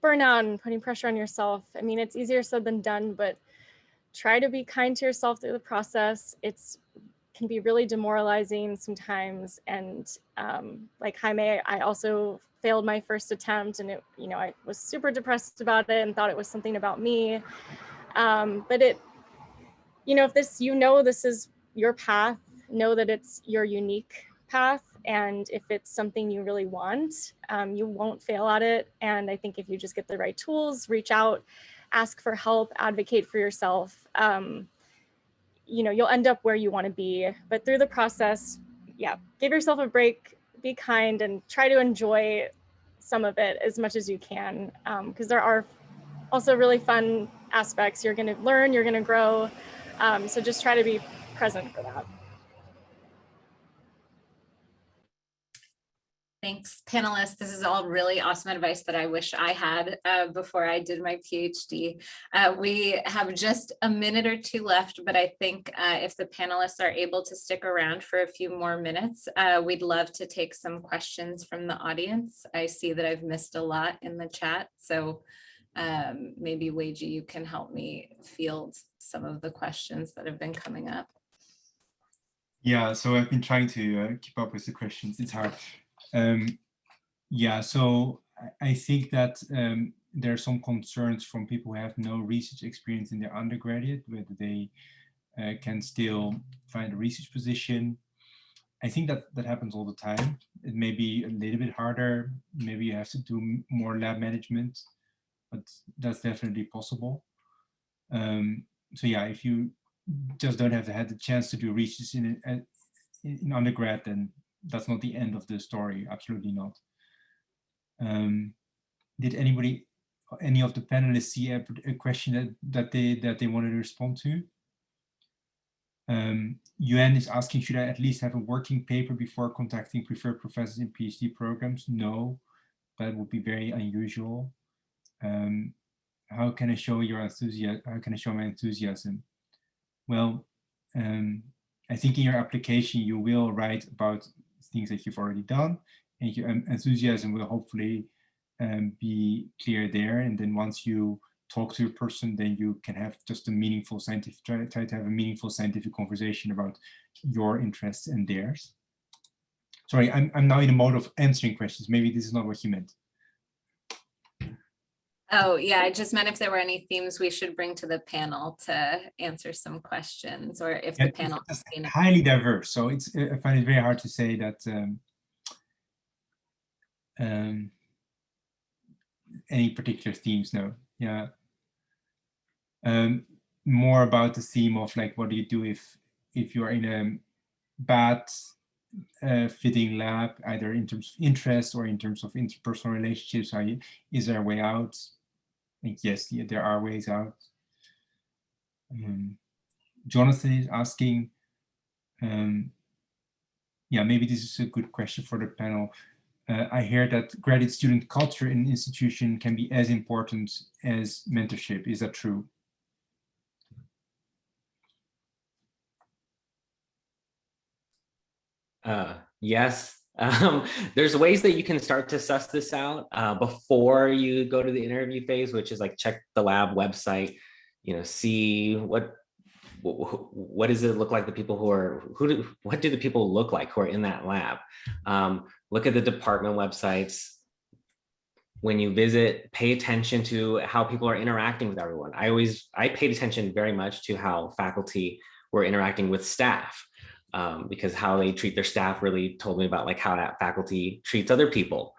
burnout and putting pressure on yourself, I mean, it's easier said than done, but try to be kind to yourself through the process. It's can be really demoralizing sometimes. And like Jaime, I also failed my first attempt, and it, you know, I was super depressed about it and thought it was something about me. But it, you know, if this, you know, this is your path, know that it's your unique path. And if it's something you really want, you won't fail at it. And I think if you just get the right tools, reach out, ask for help, advocate for yourself, you know, you'll end up where you want to be. But through the process, yeah, give yourself a break, be kind, and try to enjoy some of it as much as you can, because there are also really fun aspects. You're going to learn, you're going to grow. So just try to be present for that. Thanks, panelists. This is all really awesome advice that I wish I had before I did my PhD. We have just a minute or two left, but I think if the panelists are able to stick around for a few more minutes, we'd love to take some questions from the audience. I see that I've missed a lot in the chat, so maybe Weiji, you can help me field some of the questions that have been coming up. Yeah, so I've been trying to keep up with the questions. It's hard. Yeah, so I think that there are some concerns from people who have no research experience in their undergraduate, whether they can still find a research position. I think that happens all the time. It may be a little bit harder. Maybe you have to do more lab management, but that's definitely possible. So yeah, if you just don't have had the chance to do research in undergrad, then that's not the end of the story. Absolutely not. Did any of the panelists see a question that they wanted to respond to? Yuan is asking, should I at least have a working paper before contacting preferred professors in PhD programs? No, that would be very unusual. How can I show your enthusiasm? How can I show my enthusiasm? Well, I think in your application you will write about things that you've already done, and your enthusiasm will hopefully be clear there. And then once you talk to a person, then you can have just a meaningful scientific, try to have a meaningful scientific conversation about your interests and theirs. Sorry, I'm now in a mode of answering questions. Maybe this is not what you meant. Oh yeah, I just meant if there were any themes we should bring to the panel to answer some questions, or if the panel has seen it. Highly diverse, so it's I find it very hard to say that any particular themes. No, yeah. More about the theme of like, what do you do if you're in a bad fitting lab, either in terms of interest or in terms of interpersonal relationships? Is there a way out? I think yes, there are ways out. Jonathan is asking, yeah, maybe this is a good question for the panel. I hear that graduate student culture in an institution can be as important as mentorship. Is that true? Yes. There's ways that you can start to suss this out before you go to the interview phase, which is like check the lab website, you know, see what does it look like, the people who are, what do the people look like who are in that lab? Look at the department websites. When you visit, pay attention to how people are interacting with everyone. I paid attention very much to how faculty were interacting with staff. Because how they treat their staff really told me about like how that faculty treats other people.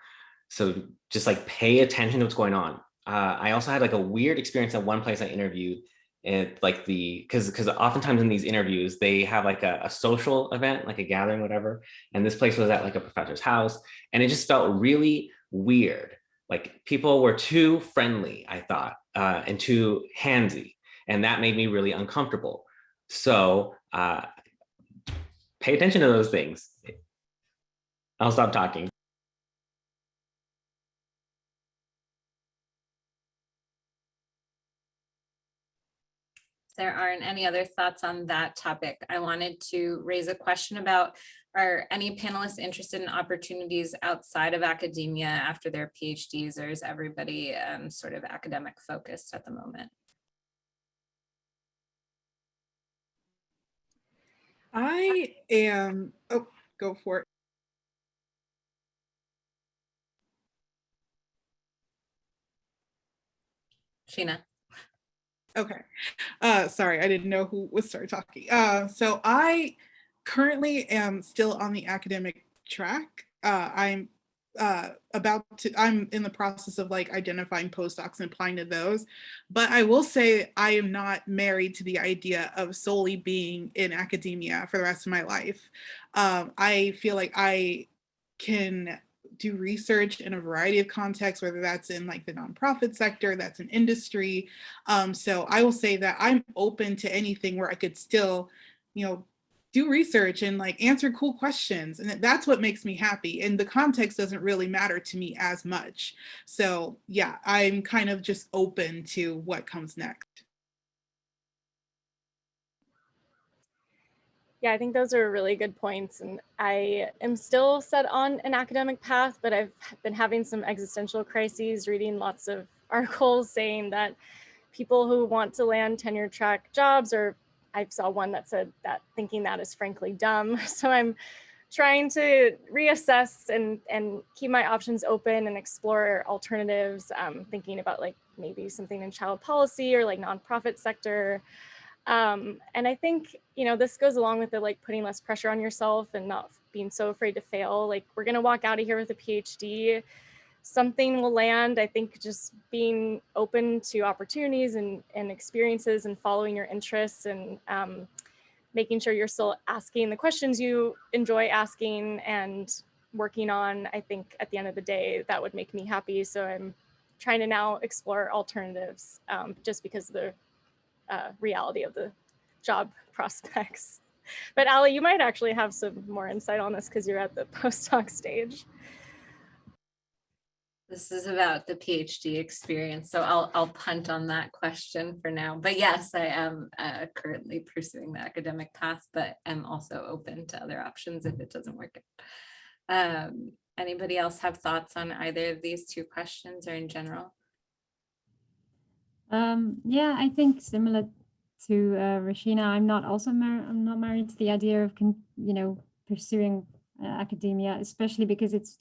So just like pay attention to what's going on. I also had like a weird experience at one place I interviewed. And like because oftentimes in these interviews, they have like a social event, like a gathering, whatever. And this place was at like a professor's house. And it just felt really weird. Like people were too friendly, I thought, and too handsy. And that made me really uncomfortable. So pay attention to those things. I'll stop talking. If there aren't any other thoughts on that topic, I wanted to raise a question about, are any panelists interested in opportunities outside of academia after their PhDs, or is everybody sort of academic focused at the moment? I am, oh, go for it. Sheena. Okay. Sorry, I didn't know who was started talking. So I currently am still on the academic track. I'm in the process of like identifying postdocs and applying to those. But I will say I am not married to the idea of solely being in academia for the rest of my life. I feel like I can do research in a variety of contexts, whether that's in like the nonprofit sector, that's in industry. So I will say that I'm open to anything where I could still, do research and like answer cool questions. And that's what makes me happy. And the context doesn't really matter to me as much. So yeah, I'm kind of just open to what comes next. Yeah, I think those are really good points. And I am still set on an academic path, but I've been having some existential crises, reading lots of articles saying that people who want to land tenure track jobs, or I saw one that said that thinking that is frankly dumb. So I'm trying to reassess and keep my options open and explore alternatives, thinking about like maybe something in child policy or like nonprofit sector. And I think, this goes along with the like putting less pressure on yourself and not being so afraid to fail. Like we're going to walk out of here with a PhD, something will land. I think just being open to opportunities and experiences and following your interests and making sure you're still asking the questions you enjoy asking and working on, I think at the end of the day, that would make me happy. So I'm trying to now explore alternatives just because of the reality of the job prospects. But Ali, you might actually have some more insight on this because you're at the postdoc stage. This is about the PhD experience, so I'll punt on that question for now. But yes, I am currently pursuing the academic path, but I'm also open to other options if it doesn't work out. Anybody else have thoughts on either of these two questions or in general? Yeah, I think similar to Rashina, I'm not married to the idea of pursuing academia, especially because it's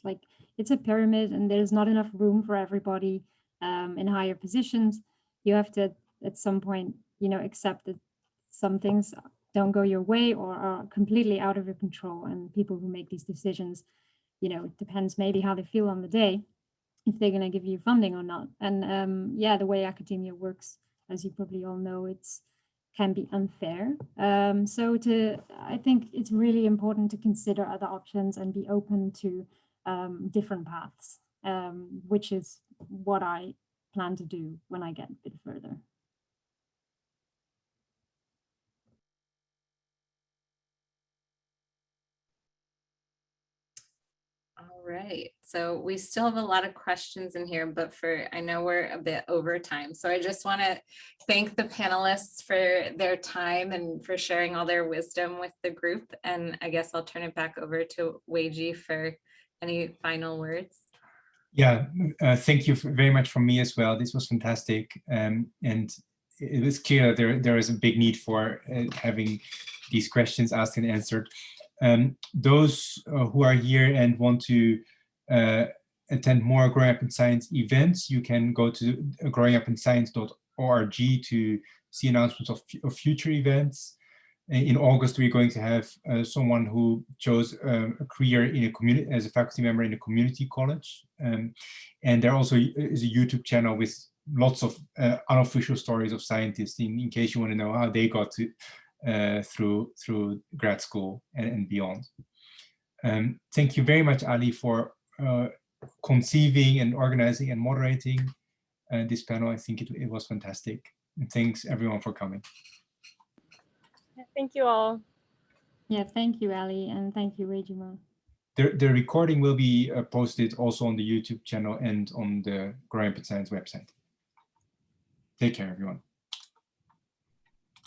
a pyramid and there's not enough room for everybody in higher positions. You have to at some point accept that some things don't go your way or are completely out of your control, and people who make these decisions, it depends maybe how they feel on the day, if they're going to give you funding or not. And yeah, the way academia works, as you probably all know, can be unfair. So I think it's really important to consider other options and be open to different paths, which is what I plan to do when I get a bit further. All right, so we still have a lot of questions in here, but I know we're a bit over time. So I just want to thank the panelists for their time and for sharing all their wisdom with the group. And I guess I'll turn it back over to Weiji for any final words. Yeah, thank you very much from me as well. This was fantastic. And it was clear there is a big need for having these questions asked and answered. Those who are here and want to attend more Growing Up in Science events, you can go to growingupinscience.org to see announcements of future events. In August, we're going to have someone who chose a career in a community as a faculty member in a community college. And there also is a YouTube channel with lots of unofficial stories of scientists in case you want to know how they got to through grad school and beyond. Thank you very much, Ali, for conceiving and organizing and moderating this panel. I think it was fantastic. And thanks everyone for coming. Thank you all. Yeah, thank you, Ali, and thank you, Rejima. The recording will be posted also on the YouTube channel and on the Growing Up in Science website. Take care, everyone.